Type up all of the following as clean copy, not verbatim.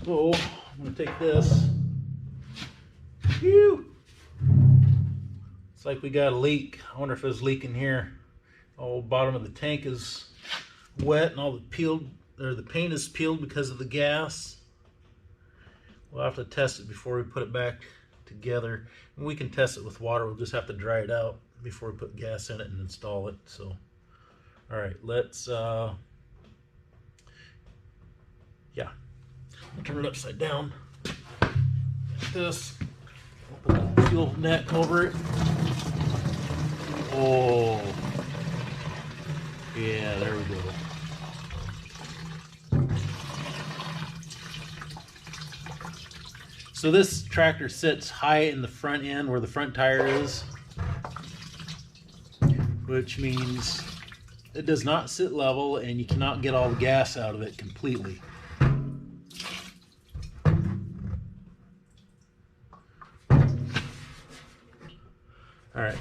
So I'm going to take this. Phew! It's like we got a leak. I wonder if there's a leak in here. Oh, bottom of the tank is wet and all the paint is peeled because of the gas. We'll have to test it before we put it back together. And we can test it with water. We'll just have to dry it out before we put gas in it and install it. So, all right, let's, yeah. I'll turn it upside down like this. I'll put the fuel neck over it. Oh, yeah, there we go. So this tractor sits high in the front end where the front tire is, which means it does not sit level and you cannot get all the gas out of it completely. All right.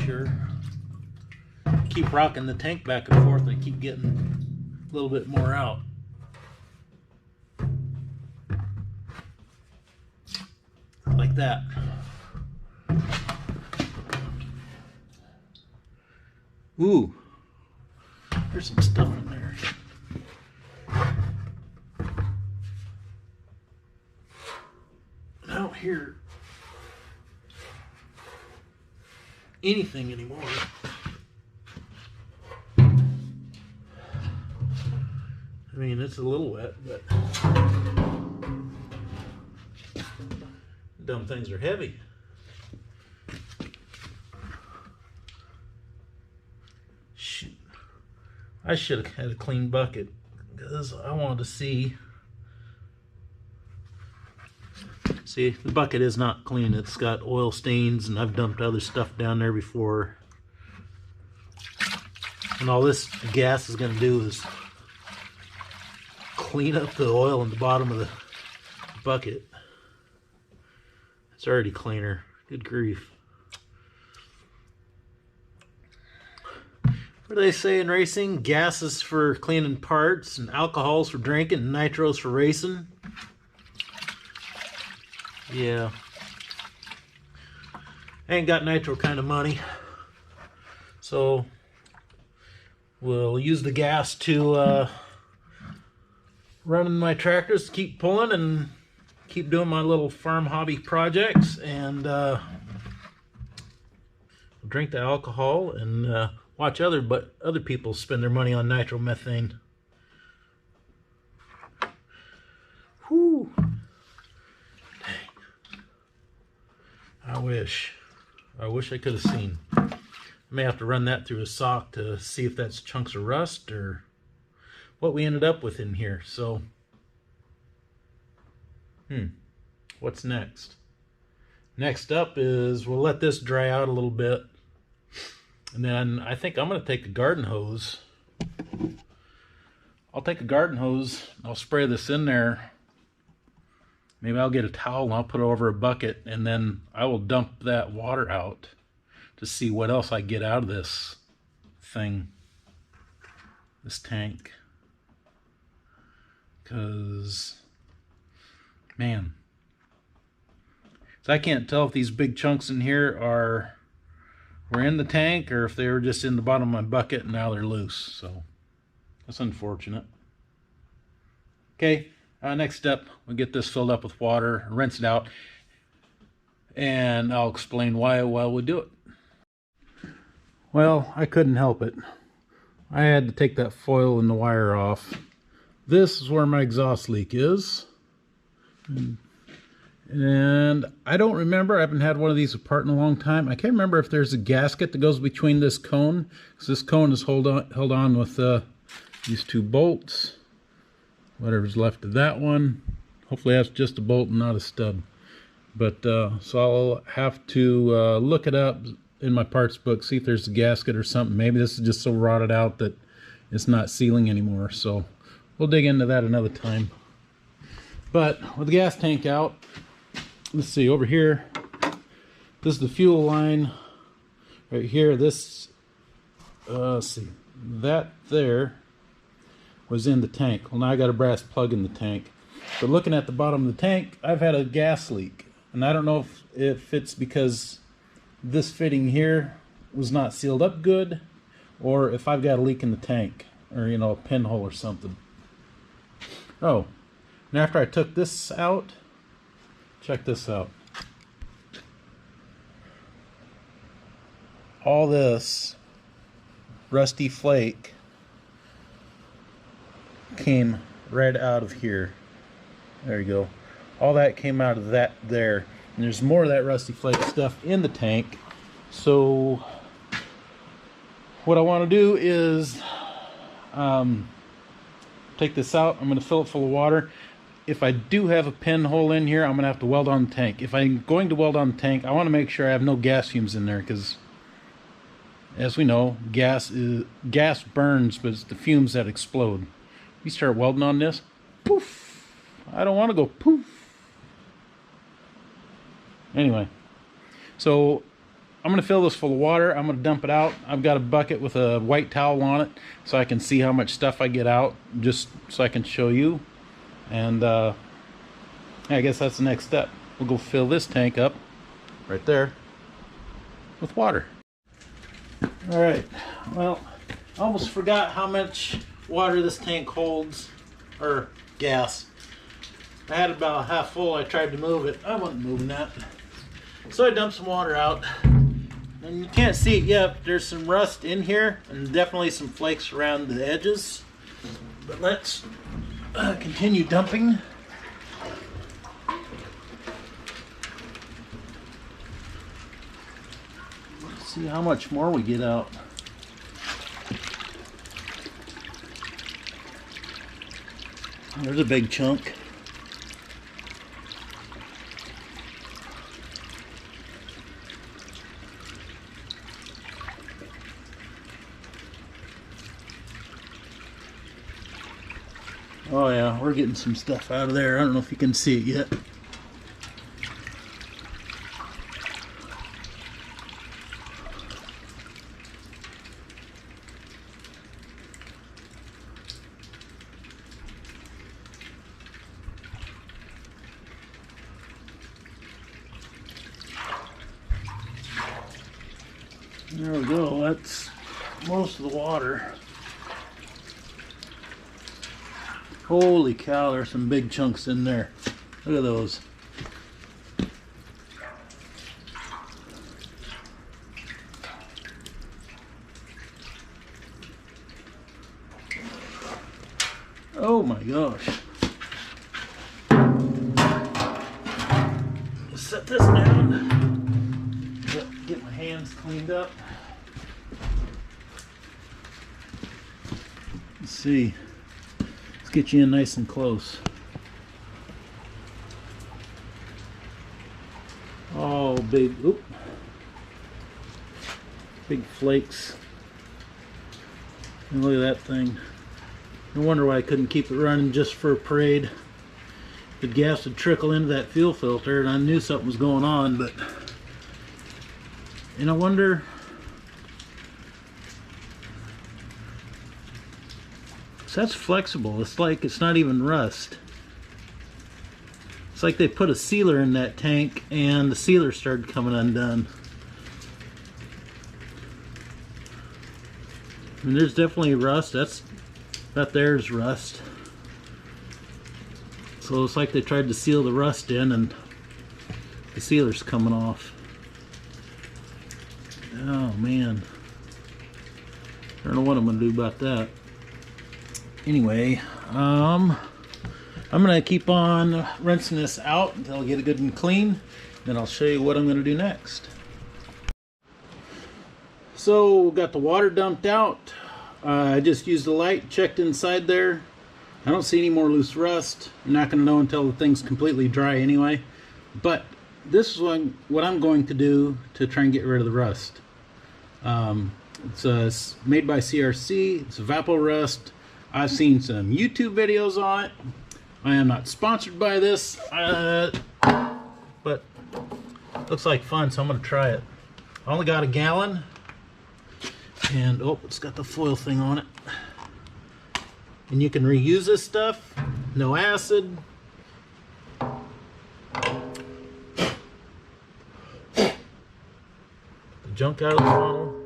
Sure. Keep rocking the tank back and forth and keep getting a little bit more out. Like that. Ooh, there's some stuff in there. I don't hear anything anymore. I mean, it's a little wet, but dumb things are heavy. Shoot. I should have had a clean bucket because I wanted to see. See, the bucket is not clean. It's got oil stains and I've dumped other stuff down there before. And all this gas is going to do is clean up the oil in the bottom of the bucket. It's already cleaner. Good grief. What do they say in racing? Gas is for cleaning parts, and alcohol's for drinking, and nitro's for racing. Yeah. I ain't got nitro kind of money. So we'll use the gas to run my tractors, keep pulling and keep doing my little farm hobby projects, and drink the alcohol and watch other people spend their money on nitromethane. Whew. I wish I could have seen. I may have to run that through a sock to see if that's chunks of rust or what we ended up with in here. So, what's next? Next up is we'll let this dry out a little bit. And then I think I'm going to take a garden hose. I'll take a garden hose. I'll spray this in there. Maybe I'll get a towel and I'll put it over a bucket, and then I will dump that water out to see what else I get out of this thing, this tank. Because, man, so I can't tell if these big chunks in here were in the tank or if they were just in the bottom of my bucket and now they're loose. So that's unfortunate. Okay. Next step, we'll get this filled up with water, rinse it out, and I'll explain why while we do it. Well, I couldn't help it. I had to take that foil and the wire off. This is where my exhaust leak is. And I don't remember, I haven't had one of these apart in a long time. I can't remember if there's a gasket that goes between this cone, because this cone is held on with these two bolts. Whatever's left of that one. Hopefully that's just a bolt and not a stud. But so I'll have to look it up in my parts book, see if there's a gasket or something. Maybe this is just so rotted out that it's not sealing anymore. So we'll dig into that another time. But with the gas tank out, let's see, over here, this is the fuel line. Right here, this, let's see, that there was in the tank. Well, now I got a brass plug in the tank. But looking at the bottom of the tank, I've had a gas leak. And I don't know if it's because this fitting here was not sealed up good, or if I've got a leak in the tank, or you know, a pinhole or something. Oh, and after I took this out, check this out. All this rusty flake came right out of here. There you go. All that came out of that there. And there's more of that rusty flake stuff in the tank. So what I want to do is take this out. I'm going to fill it full of water. If I do have a pinhole in here, I'm going to have to weld on the tank. If I'm going to weld on the tank, I want to make sure I have no gas fumes in there, because as we know, gas burns, but it's the fumes that explode. You start welding on this, poof. I don't want to go poof. Anyway, so I'm going to fill this full of water. I'm going to dump it out. I've got a bucket with a white towel on it so I can see how much stuff I get out, just so I can show you. And I guess that's the next step. We'll go fill this tank up right there with water. All right, well, I almost forgot how much water this tank holds, or gas. I had it about half full. I tried to move it. I wasn't moving that. So I dumped some water out. And you can't see it yet, but there's some rust in here and definitely some flakes around the edges. But let's continue dumping. Let's see how much more we get out. There's a big chunk. Oh yeah, we're getting some stuff out of there. I don't know if you can see it yet. There we go, that's most of the water. Holy cow, there's some big chunks in there. Look at those. Oh my gosh. Set this down. Get my hands cleaned up. Let's see. Get you in nice and close. Oh, big, oop, big flakes. And look at that thing. No wonder why I couldn't keep it running just for a parade. The gas would trickle into that fuel filter, and I knew something was going on, but, and I wonder, so that's flexible. It's like it's not even rust. It's like they put a sealer in that tank and the sealer started coming undone. I mean, there's definitely rust. That there's rust. So it's like they tried to seal the rust in and the sealer's coming off. Oh man. I don't know what I'm gonna do about that. Anyway, I'm gonna keep on rinsing this out until I get it good and clean. Then I'll show you what I'm gonna do next. So got the water dumped out. I just used the light, checked inside there. I don't see any more loose rust. You're not gonna know until the thing's completely dry anyway. But this is what I'm going to do to try and get rid of the rust. It's made by CRC. It's Evapo-Rust. I've seen some YouTube videos on it. I am not sponsored by this, but looks like fun, so I'm going to try it. I only got a gallon. And oh, it's got the foil thing on it. And you can reuse this stuff, no acid. The junk out of the bottle.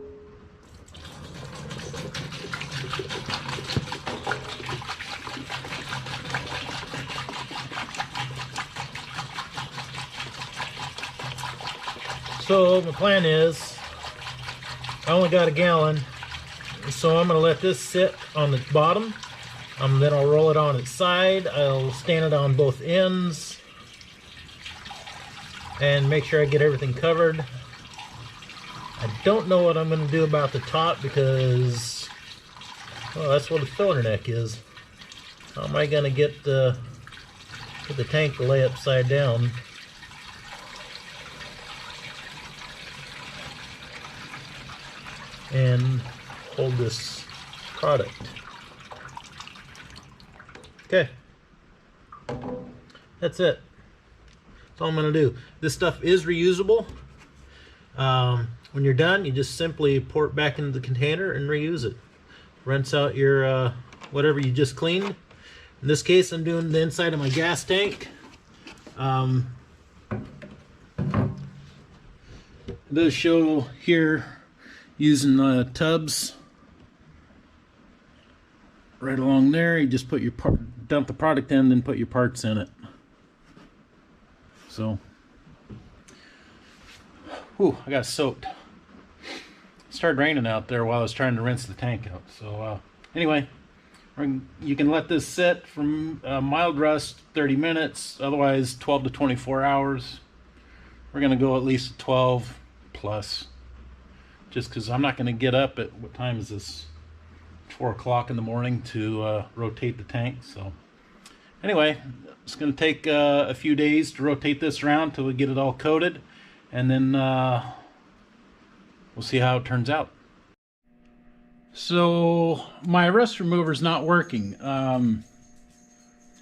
So my plan is, I only got a gallon, so I'm going to let this sit on the bottom. Then I'll roll it on its side. I'll stand it on both ends and make sure I get everything covered. I don't know what I'm going to do about the top because, well, that's what a filler neck is. How am I going to get the tank to lay upside down? And hold this product. Okay, that's it. That's all I'm gonna do. This stuff is reusable. When you're done, you just simply pour it back into the container and reuse it. Rinse out your whatever you just cleaned. In this case, I'm doing the inside of my gas tank. It does show here using tubs right along there. You just put your dump the product in, then put your parts in it. So, whew, I got soaked. It started raining out there while I was trying to rinse the tank out. So anyway, you can let this sit from mild rust 30 minutes, otherwise 12 to 24 hours. We're gonna go at least 12 plus. Just because I'm not going to get up at, what time is this, 4 o'clock in the morning to rotate the tank. So anyway, it's going to take a few days to rotate this around till we get it all coated, and then we'll see how it turns out. So my rust remover is not working. I mean,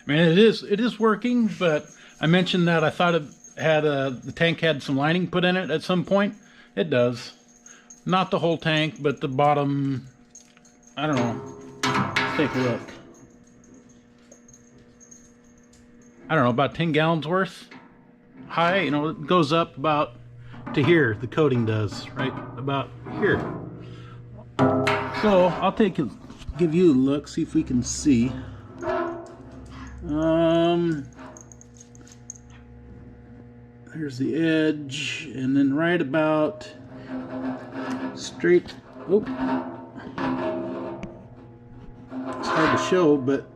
it is working, but I mentioned that I thought it had the tank had some lining put in it at some point. It does. Not the whole tank, but the bottom, I don't know. Let's take a look. I don't know, about 10 gallons worth. High, you know, it goes up about to here, the coating does, right about here. So I'll give you a look, see if we can see. There's the edge, and then right about straight, oh, it's hard to show, but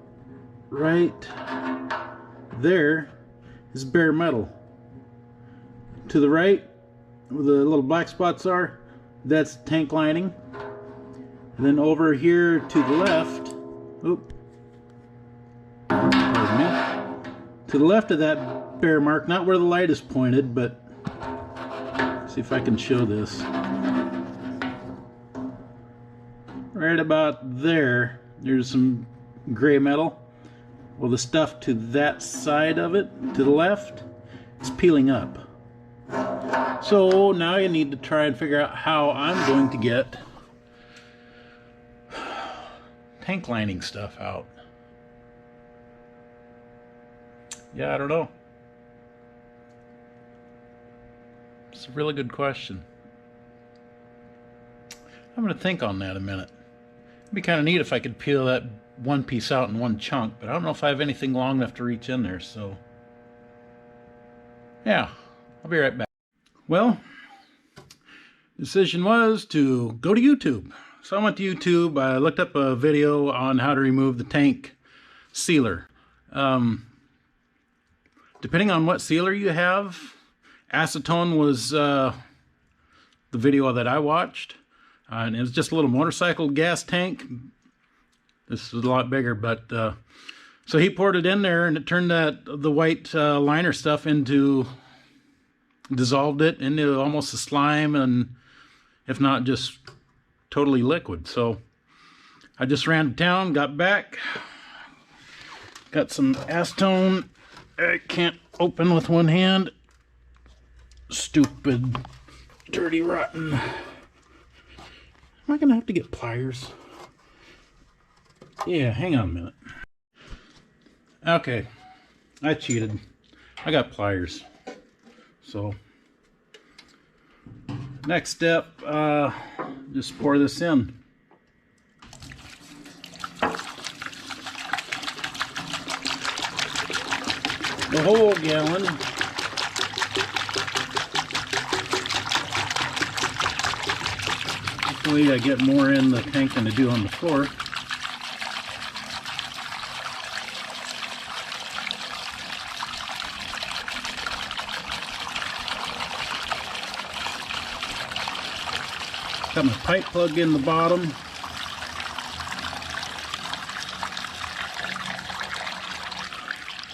right there is bare metal. To the right, where the little black spots are, that's tank lining. And then over here to the left, pardon me, to the left of that bare mark, not where the light is pointed, but see if I can show this. Right about there, there's some gray metal. Well, the stuff to that side of it, to the left, is peeling up. So now you need to try and figure out how I'm going to get tank lining stuff out. Yeah, I don't know. It's a really good question. I'm going to think on that a minute. It'd be kind of neat if I could peel that one piece out in one chunk, but I don't know if I have anything long enough to reach in there, so yeah, I'll be right back. Well, the decision was to go to YouTube. So I went to YouTube, I looked up a video on how to remove the tank sealer. Depending on what sealer you have, acetone was the video that I watched. And it was just a little motorcycle gas tank. This is a lot bigger, but so he poured it in there, and it turned the white liner stuff into, dissolved it into almost a slime, and if not just totally liquid. So I just ran to town, got back, got some acetone. I can't open with one hand. Stupid, dirty, rotten Am I gonna have to get pliers? Yeah, hang on a minute. Okay, I cheated. I got pliers. So, next step, just pour this in. The whole gallon. Hopefully I get more in the tank than I do on the floor. Got my pipe plug in the bottom.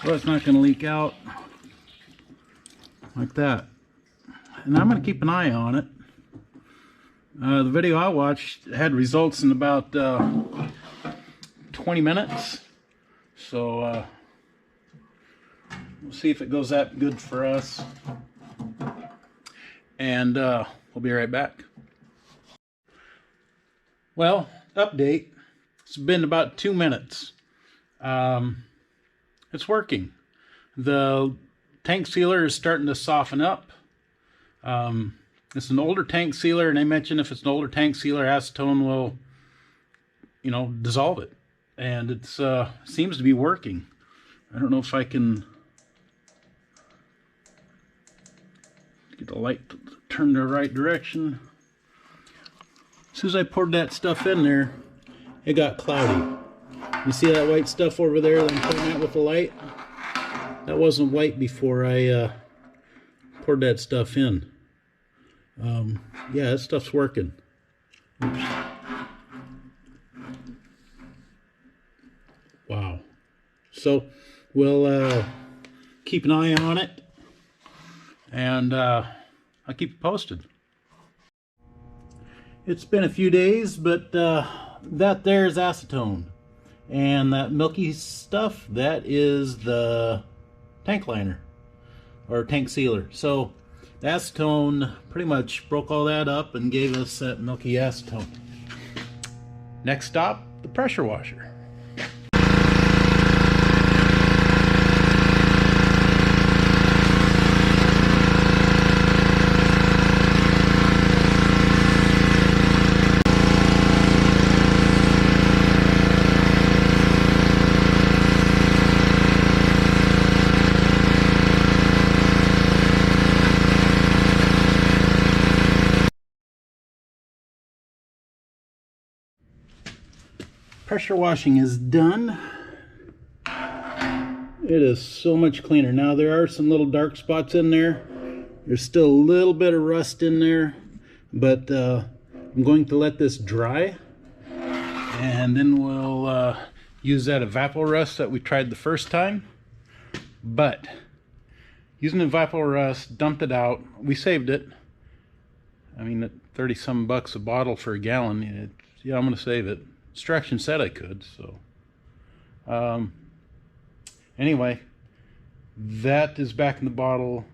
Well, it's not going to leak out like that. And I'm going to keep an eye on it. The video I watched had results in about 20 minutes. So we'll see if it goes that good for us. And we'll be right back. Well, update. It's been about 2 minutes. It's working. The tank sealer is starting to soften up. It's an older tank sealer, and they mentioned if it's an older tank sealer, acetone will, dissolve it. And it seems to be working. I don't know if I can get the light to turn the right direction. As soon as I poured that stuff in there, it got cloudy. You see that white stuff over there that I'm pointing at with the light? That wasn't white before I poured that stuff in. Yeah, that stuff's working. Oops. Wow. So we'll keep an eye on it, and I'll keep you posted. It's been a few days, but that there is acetone. And that milky stuff, that is the tank liner, or tank sealer. So the acetone pretty much broke all that up and gave us that milky acetone. Next stop, the pressure washer. Pressure washing is done. It is so much cleaner. Now there are some little dark spots in there. There's still a little bit of rust in there, but I'm going to let this dry, and then we'll use that Evapo-Rust that we tried the first time. But using Evapo-Rust, dumped it out. We saved it. I mean, at 30-some bucks a bottle for a gallon, yeah, I'm going to save it. Instruction said I could, so anyway, that is back in the bottle.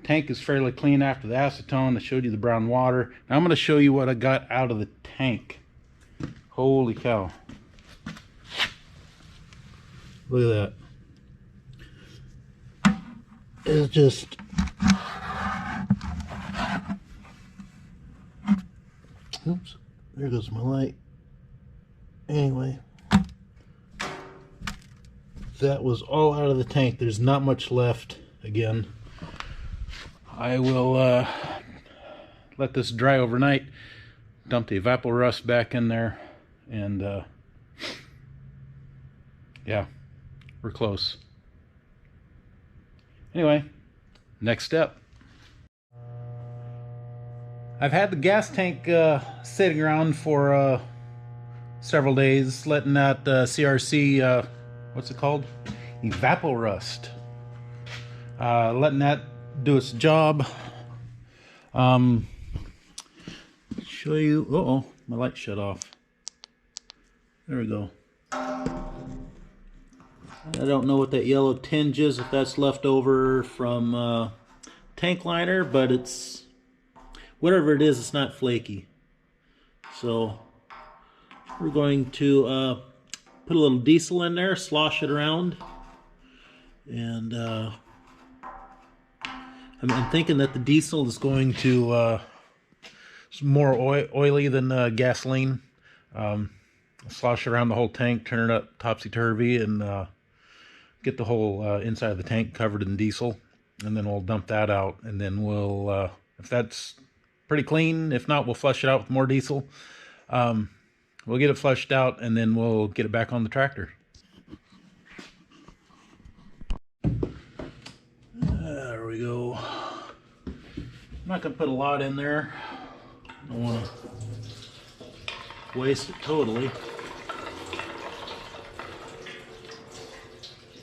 Tank is fairly clean after the acetone. I showed you the brown water. Now I'm going to show you what I got out of the tank. Holy cow. Look at that. It's just oops, there goes my light. Anyway, that was all out of the tank. There's not much left. Again, I will let this dry overnight, dump the Evapo-Rust back in there, and yeah, we're close. Anyway, next step. I've had the gas tank sitting around for several days, letting that CRC, what's it called? Evapo-Rust. Letting that do its job. Show you, uh-oh, my light shut off. There we go. I don't know what that yellow tinge is, if that's left over from tank liner, but it's, whatever it is, it's not flaky. So we're going to put a little diesel in there, slosh it around, and I'm thinking that the diesel is going to it's more oily than gasoline. Slosh around the whole tank, turn it up topsy-turvy, and get the whole inside of the tank covered in diesel, and then we'll dump that out, and then we'll, if that's pretty clean, if not, we'll flush it out with more diesel. We'll get it flushed out, and then we'll get it back on the tractor. There we go. I'm not going to put a lot in there. I don't want to waste it totally.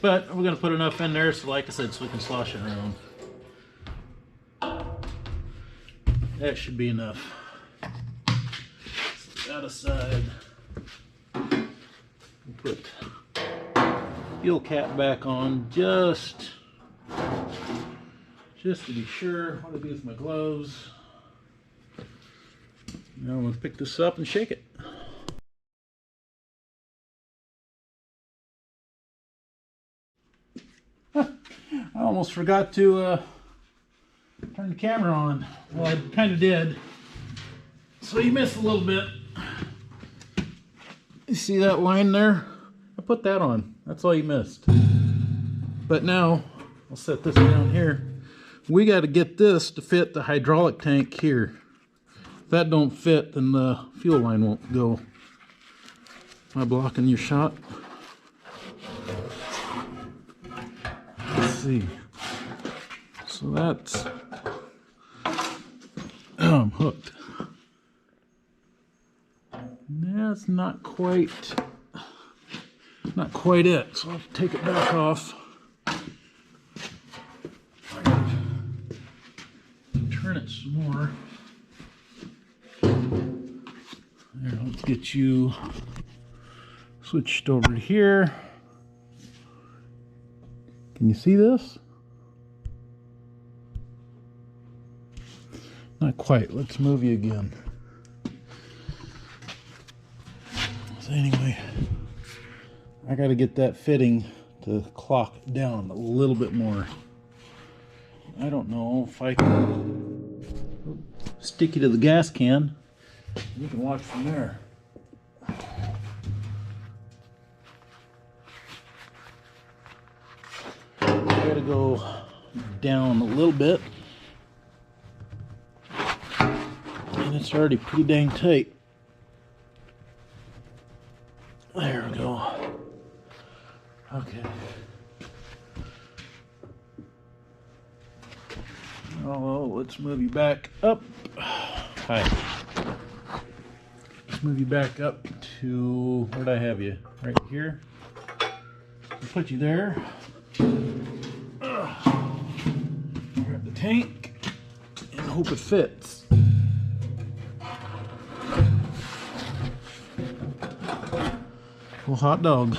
But we're going to put enough in there, so like I said, so we can slosh it around. That should be enough. Set that aside. Put fuel cap back on just to be sure. What do I do with my gloves? Now I'm going to pick this up and shake it. I almost forgot to turn the camera on. Well, I kind of did. So you missed a little bit. You see that line there? I put that on. That's all you missed. But now, I'll set this down here. We got to get this to fit the hydraulic tank here. If that don't fit, then the fuel line won't go. Am I blocking your shot? Let's see. So that's... Oh, I'm hooked. That's not quite it. So I'll take it back off. Turn it some more. There, let's get you switched over to here. Can you see this? Not quite. Let's move you again. So anyway, I got to get that fitting to clock down a little bit more. I don't know if I can stick you to the gas can. You can watch from there. I gotta go down a little bit, and it's already pretty dang tight. There we go. Okay. Oh, let's move you back up. Hi. Let's move you back up to, where'd I have you? Right here. I'll put you there. Grab the tank and hope it fits. Well, hot dog.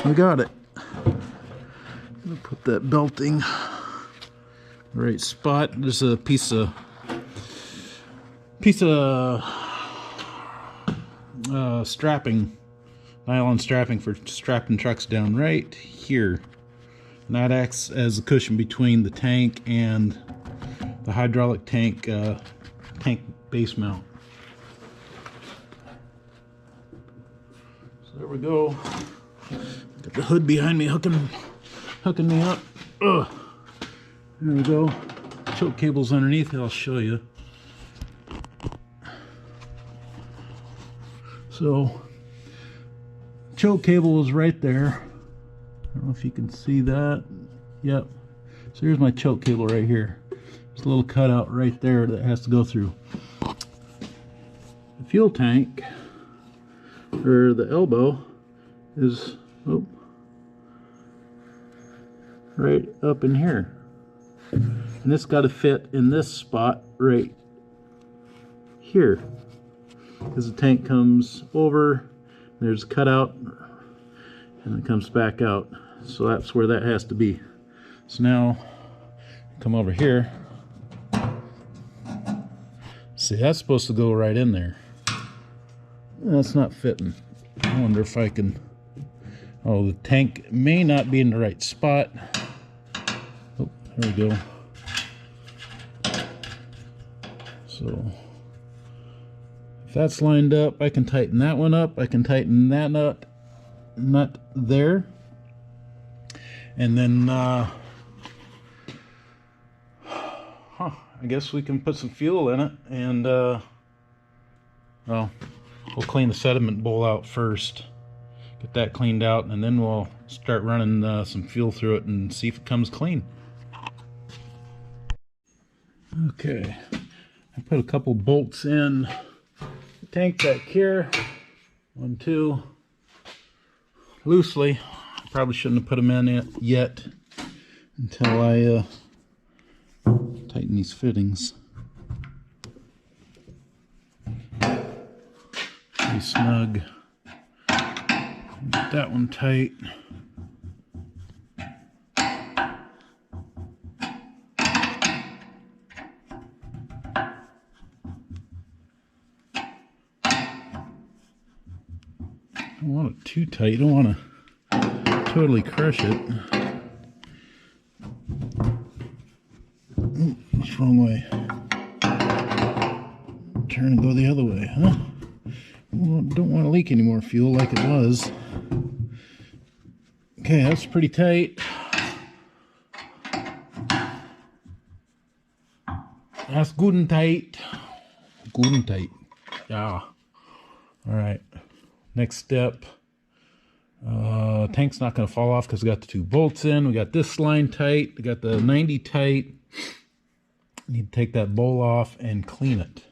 We got it. I'm gonna put that belting in the right spot. There's a piece of strapping, nylon strapping for strapping trucks down right here. And that acts as a cushion between the tank and the hydraulic tank base mount. So there we go. Got the hood behind me hooking me up. Ugh. There we go. Choke cable's underneath it. I'll show you. So, choke cable is right there. I don't know if you can see that. Yep. So here's my choke cable right here. There's a little cutout right there that has to go through. The fuel tank, or the elbow, is right up in here. And it's got to fit in this spot right here. Because the tank comes over, there's a cutout, and it comes back out. So that's where that has to be. So now, come over here. See, that's supposed to go right in there. That's not fitting. I wonder if I can... Oh, the tank may not be in the right spot. Oh, there we go. So, if that's lined up, I can tighten that one up. I can tighten that nut there. And then, I guess we can put some fuel in it, and, well, we'll clean the sediment bowl out first. Get that cleaned out, and then we'll start running some fuel through it and see if it comes clean. Okay, I put a couple bolts in the tank back here. 1, 2, loosely. Probably shouldn't have put them in yet until I tighten these fittings. Pretty snug. Get that one tight. Don't want it too tight. You don't want to totally crush it. Ooh, that's the wrong way. Turn and go the other way, huh? Well, don't want to leak any more fuel like it was. Okay, that's pretty tight. That's good and tight. Good and tight. Yeah. All right. Next step. Tank's not going to fall off because we got the 2 bolts in. We got this line tight. We got the 90 tight. Need to take that bowl off and clean it.